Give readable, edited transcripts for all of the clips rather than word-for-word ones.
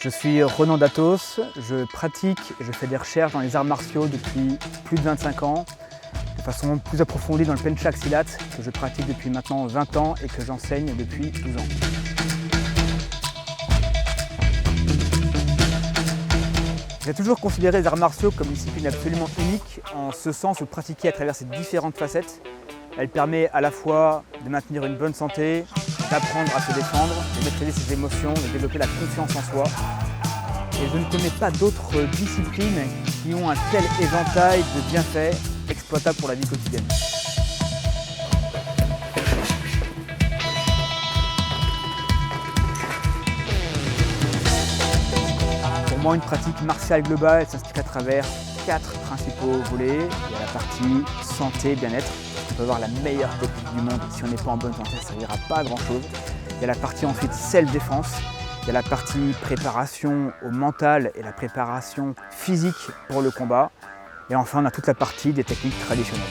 Je suis Ronan Datos, je pratique et je fais des recherches dans les arts martiaux depuis plus de 25 ans, de façon plus approfondie dans le penchak silat que je pratique depuis maintenant 20 ans et que j'enseigne depuis 12 ans. J'ai toujours considéré les arts martiaux comme une discipline absolument unique, en ce sens où pratiquer à travers ses différentes facettes, elle permet à la fois de maintenir une bonne santé, d'apprendre à se défendre, de maîtriser ses émotions, de développer la confiance en soi. Et je ne connais pas d'autres disciplines qui ont un tel éventail de bienfaits exploitables pour la vie quotidienne. Pour moi, une pratique martiale globale s'inscrit à travers 4 principaux volets. Il y a la partie santé, bien-être. On peut avoir la meilleure technique du monde, si on n'est pas en bonne santé, ça ne servira pas à grand chose. Il y a la partie ensuite self-défense, il y a la partie préparation au mental et la préparation physique pour le combat. Et enfin, on a toute la partie des techniques traditionnelles.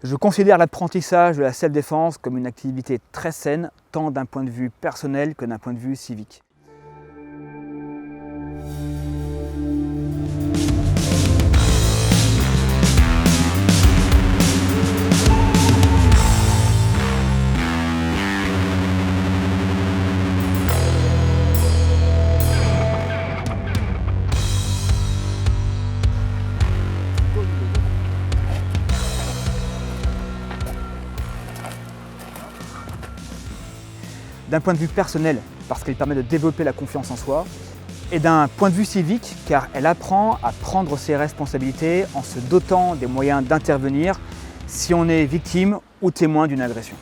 Je considère l'apprentissage de la self-défense comme une activité très saine, tant d'un point de vue personnel que d'un point de vue civique. D'un point de vue personnel, parce qu'elle permet de développer la confiance en soi, et d'un point de vue civique, car elle apprend à prendre ses responsabilités en se dotant des moyens d'intervenir si on est victime ou témoin d'une agression.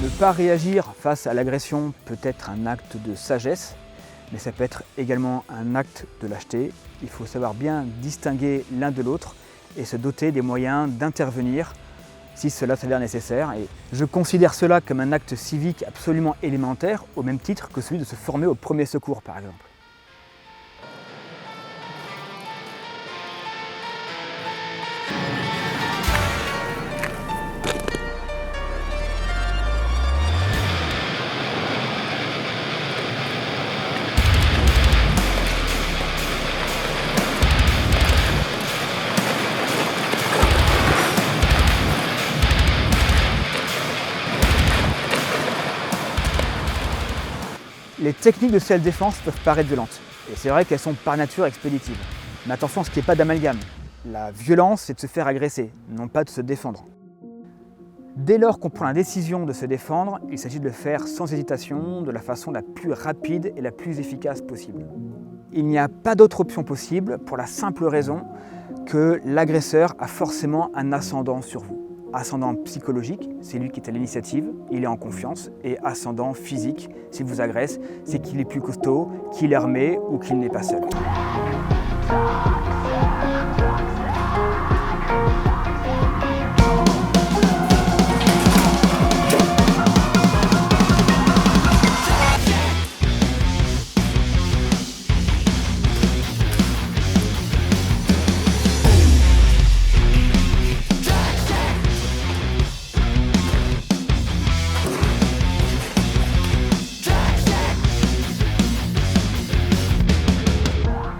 Ne pas réagir face à l'agression peut être un acte de sagesse, mais ça peut être également un acte de lâcheté. Il faut savoir bien distinguer l'un de l'autre et se doter des moyens d'intervenir si cela s'avère nécessaire. Et je considère cela comme un acte civique absolument élémentaire, au même titre que celui de se former au premier secours, par exemple. Les techniques de self-défense peuvent paraître violentes, et c'est vrai qu'elles sont par nature expéditives. Mais attention à ce qu'il n'y ait pas d'amalgame. La violence, c'est de se faire agresser, non pas de se défendre. Dès lors qu'on prend la décision de se défendre, il s'agit de le faire sans hésitation, de la façon la plus rapide et la plus efficace possible. Il n'y a pas d'autre option possible pour la simple raison que l'agresseur a forcément un ascendant sur vous. Ascendant psychologique, c'est lui qui est à l'initiative, il est en confiance, et ascendant physique, s'il vous agresse, c'est qu'il est plus costaud, qu'il est armé ou qu'il n'est pas seul.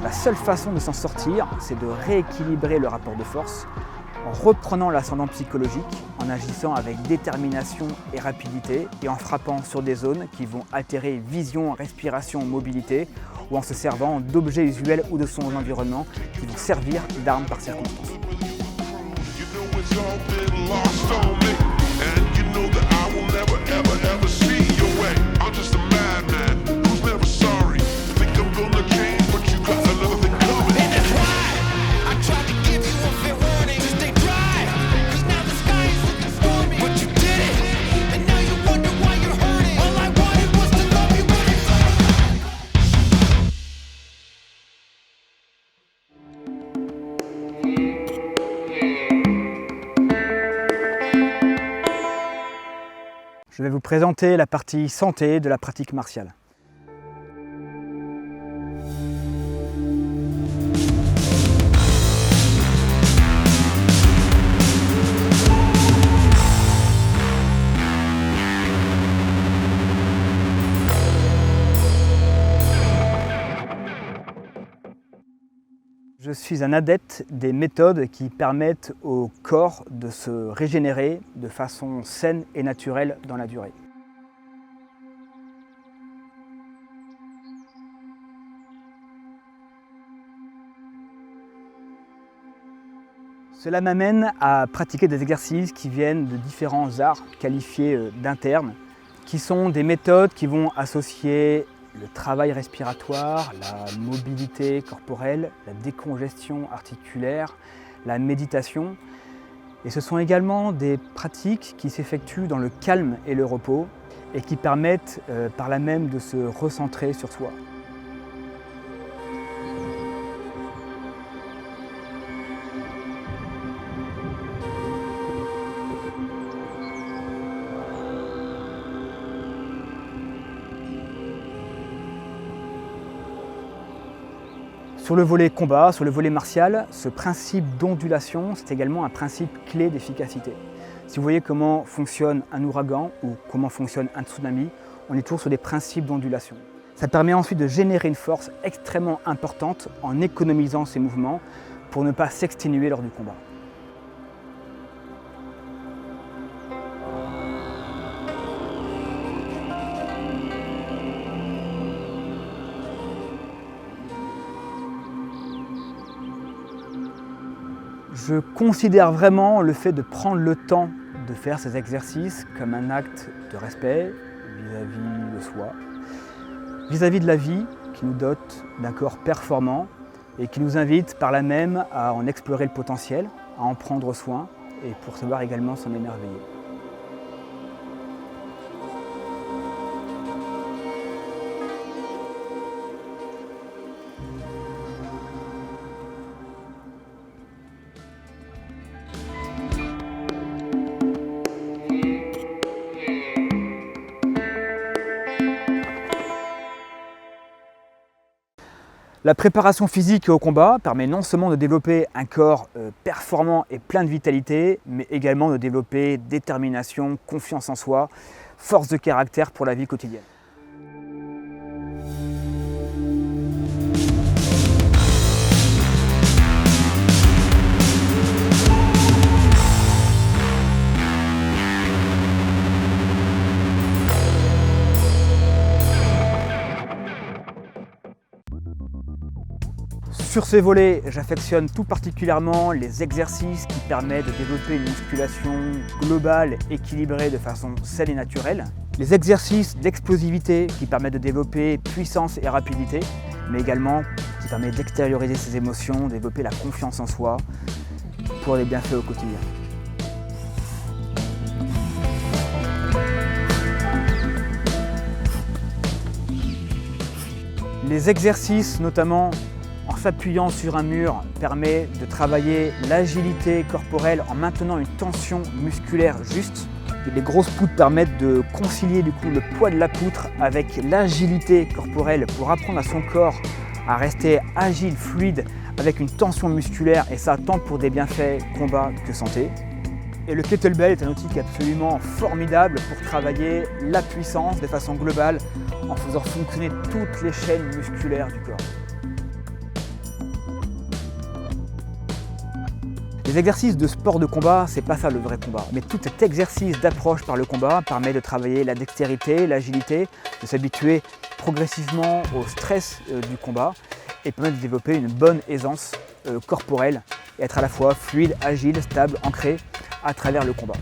La seule façon de s'en sortir, c'est de rééquilibrer le rapport de force en reprenant l'ascendant psychologique, en agissant avec détermination et rapidité et en frappant sur des zones qui vont altérer vision, respiration, mobilité ou en se servant d'objets usuels ou de son environnement qui vont servir d'armes par circonstance. I'm just a madman who's never sorry. Think I'm gonna change, but you gotta Je vais vous présenter la partie santé de la pratique martiale. Je suis un adepte des méthodes qui permettent au corps de se régénérer de façon saine et naturelle dans la durée. Cela m'amène à pratiquer des exercices qui viennent de différents arts qualifiés d'internes, qui sont des méthodes qui vont associer le travail respiratoire, la mobilité corporelle, la décongestion articulaire, la méditation. Et ce sont également des pratiques qui s'effectuent dans le calme et le repos et qui permettent par là même de se recentrer sur soi. Sur le volet combat, sur le volet martial, ce principe d'ondulation, c'est également un principe clé d'efficacité. Si vous voyez comment fonctionne un ouragan ou comment fonctionne un tsunami, on est toujours sur des principes d'ondulation. Ça permet ensuite de générer une force extrêmement importante en économisant ses mouvements pour ne pas s'exténuer lors du combat. Je considère vraiment le fait de prendre le temps de faire ces exercices comme un acte de respect vis-à-vis de soi, vis-à-vis de la vie qui nous dote d'un corps performant et qui nous invite par là même à en explorer le potentiel, à en prendre soin et pour savoir également s'en émerveiller. La préparation physique au combat permet non seulement de développer un corps performant et plein de vitalité, mais également de développer détermination, confiance en soi, force de caractère pour la vie quotidienne. Sur ces volets, j'affectionne tout particulièrement les exercices qui permettent de développer une musculation globale, équilibrée de façon saine et naturelle. Les exercices d'explosivité qui permettent de développer puissance et rapidité, mais également qui permettent d'extérioriser ses émotions, de développer la confiance en soi pour des bienfaits au quotidien. Les exercices, notamment en s'appuyant sur un mur, permet de travailler l'agilité corporelle en maintenant une tension musculaire juste. Et les grosses poutres permettent de concilier du coup le poids de la poutre avec l'agilité corporelle pour apprendre à son corps à rester agile, fluide, avec une tension musculaire, et ça tant pour des bienfaits combat que santé. Et le kettlebell est un outil qui est absolument formidable pour travailler la puissance de façon globale en faisant fonctionner toutes les chaînes musculaires du corps. Les exercices de sport de combat, c'est pas ça le vrai combat. Mais tout cet exercice d'approche par le combat permet de travailler la dextérité, l'agilité, de s'habituer progressivement au stress du combat et permet de développer une bonne aisance corporelle et être à la fois fluide, agile, stable, ancré à travers le combat.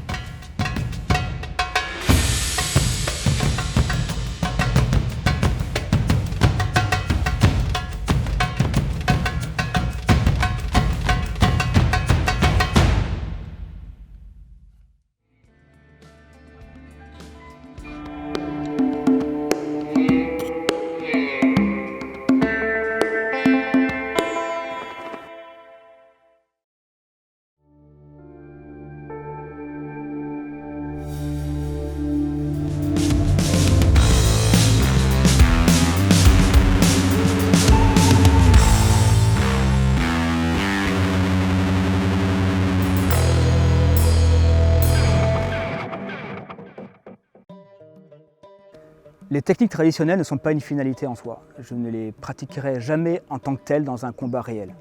Les techniques traditionnelles ne sont pas une finalité en soi. Je ne les pratiquerai jamais en tant que telles dans un combat réel.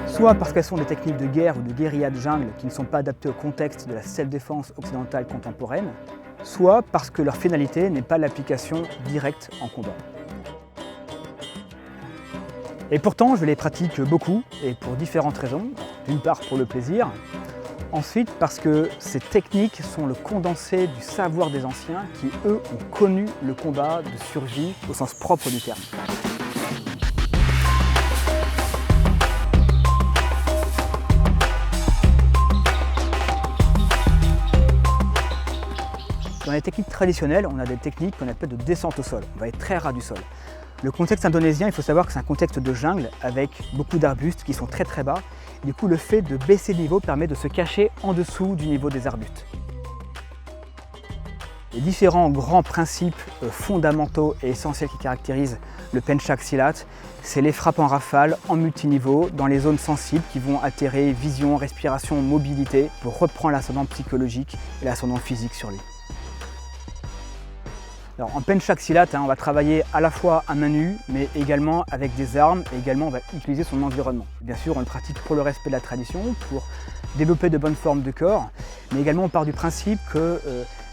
Soit parce qu'elles sont des techniques de guerre ou de guérilla de jungle qui ne sont pas adaptées au contexte de la self-défense occidentale contemporaine, soit parce que leur finalité n'est pas l'application directe en combat. Et pourtant, je les pratique beaucoup, et pour différentes raisons. D'une part pour le plaisir, ensuite parce que ces techniques sont le condensé du savoir des anciens qui, eux, ont connu le combat de survie au sens propre du terme. Dans les techniques traditionnelles, on a des techniques qu'on appelle de descente au sol. On va être très ras du sol. Le contexte indonésien, il faut savoir que c'est un contexte de jungle avec beaucoup d'arbustes qui sont très très bas. Du coup, le fait de baisser le niveau permet de se cacher en dessous du niveau des arbustes. Les différents grands principes fondamentaux et essentiels qui caractérisent le Pencak Silat, c'est les frappes en rafale, en multiniveau, dans les zones sensibles qui vont altérer vision, respiration, mobilité pour reprendre l'ascendant psychologique et l'ascendant physique sur lui. Alors, en Pencak Silat, on va travailler à la fois à main nue, mais également avec des armes, et également on va utiliser son environnement. Bien sûr, on le pratique pour le respect de la tradition, pour développer de bonnes formes de corps, mais également on part du principe que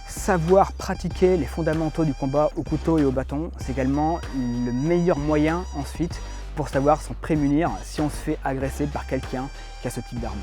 savoir pratiquer les fondamentaux du combat au couteau et au bâton, c'est également le meilleur moyen ensuite pour savoir s'en prémunir si on se fait agresser par quelqu'un qui a ce type d'arme.